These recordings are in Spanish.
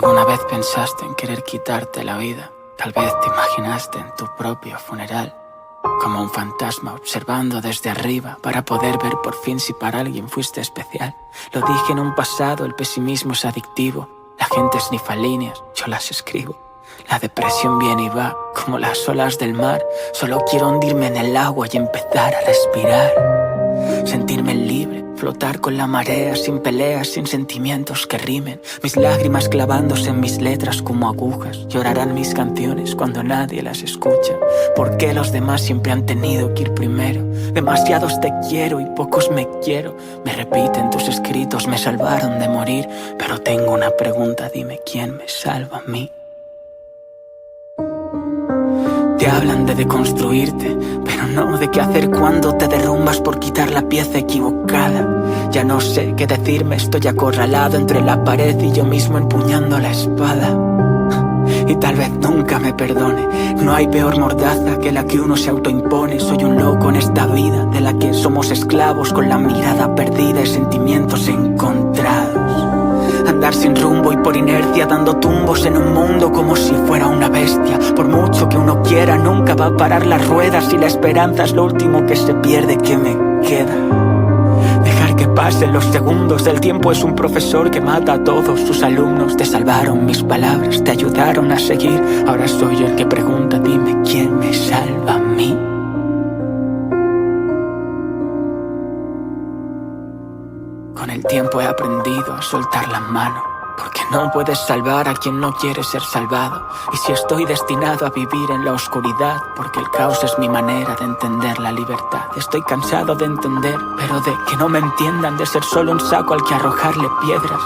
¿Alguna vez pensaste en querer quitarte la vida? Tal vez te imaginaste en tu propio funeral, como un fantasma observando desde arriba, para poder ver por fin si para alguien fuiste especial. Lo dije en un pasado, el pesimismo es adictivo. La gente esnifa líneas, yo las escribo. La depresión viene y va, como las olas del mar. Solo quiero hundirme en el agua y empezar a respirar. Sentirme libre, flotar con la marea, sin peleas, sin sentimientos que rimen. Mis lágrimas clavándose en mis letras como agujas. Llorarán mis canciones cuando nadie las escucha. ¿Por qué los demás siempre han tenido que ir primero? Demasiados te quiero y pocos me quiero. Me repiten tus escritos, me salvaron de morir. Pero tengo una pregunta, dime quién me salva a mí. Te hablan de deconstruirte, pero no de qué hacer cuando te derrumbas por quitar la pieza equivocada. Ya no sé qué decirme, estoy acorralado entre la pared y yo mismo empuñando la espada. Y tal vez nunca me perdone. No hay peor mordaza que la que uno se autoimpone. Soy un loco en esta vida de la que somos esclavos, con la mirada perdida y sentimientos encontrados. Andar sin rumbo y por inercia dando tumbos en un mundo como si fuera una bestia. Por mucho que uno quiera nunca va a parar las ruedas, y la esperanza es lo último que se pierde, que me queda. Dejar que pasen los segundos, el tiempo es un profesor que mata a todos sus alumnos. Te salvaron mis palabras, te ayudaron a seguir. Ahora soy yo el que pregunta, dime quién me salva a mí. Con el tiempo he aprendido a soltar la mano, porque no puedes salvar a quien no quiere ser salvado. Y si estoy destinado a vivir en la oscuridad, porque el caos es mi manera de entender la libertad. Estoy cansado de entender, pero de que no me entiendan, de ser solo un saco al que arrojarle piedras,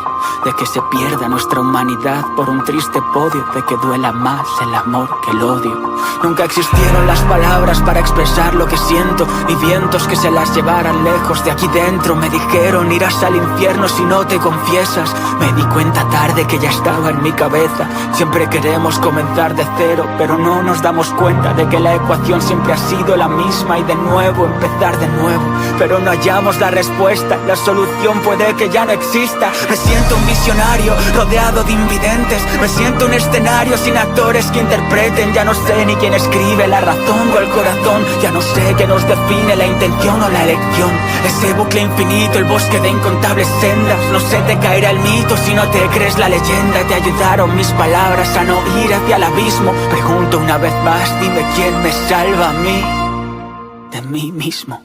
de que se pierda nuestra humanidad por un triste podio, de que duela más el amor que el odio. Nunca existieron las palabras para expresar lo que siento, ni vientos que se las llevaran lejos de aquí dentro. Me dijeron, irás al infierno si no te confiesas. Me di cuenta tarde que ya estaba en mi cabeza. Siempre queremos comenzar de cero, pero no nos damos cuenta de que la ecuación siempre ha sido la misma. Y de nuevo, empezar de nuevo, pero no hallamos la respuesta. La solución puede que ya no exista. Me siento un visionario rodeado de invidentes. Me siento un escenario sin actores que interpreten. Ya no sé ni quién escribe, la razón o el corazón. Ya no sé qué nos define, la intención o la elección. Ese bucle infinito, el bosque de incontables sendas. No se te caerá el mito si no te crees la leyenda. Te ayudaron mis palabras a no ir hacia el abismo. Pregunto una vez más, dime quién me salva a mí de mí mismo.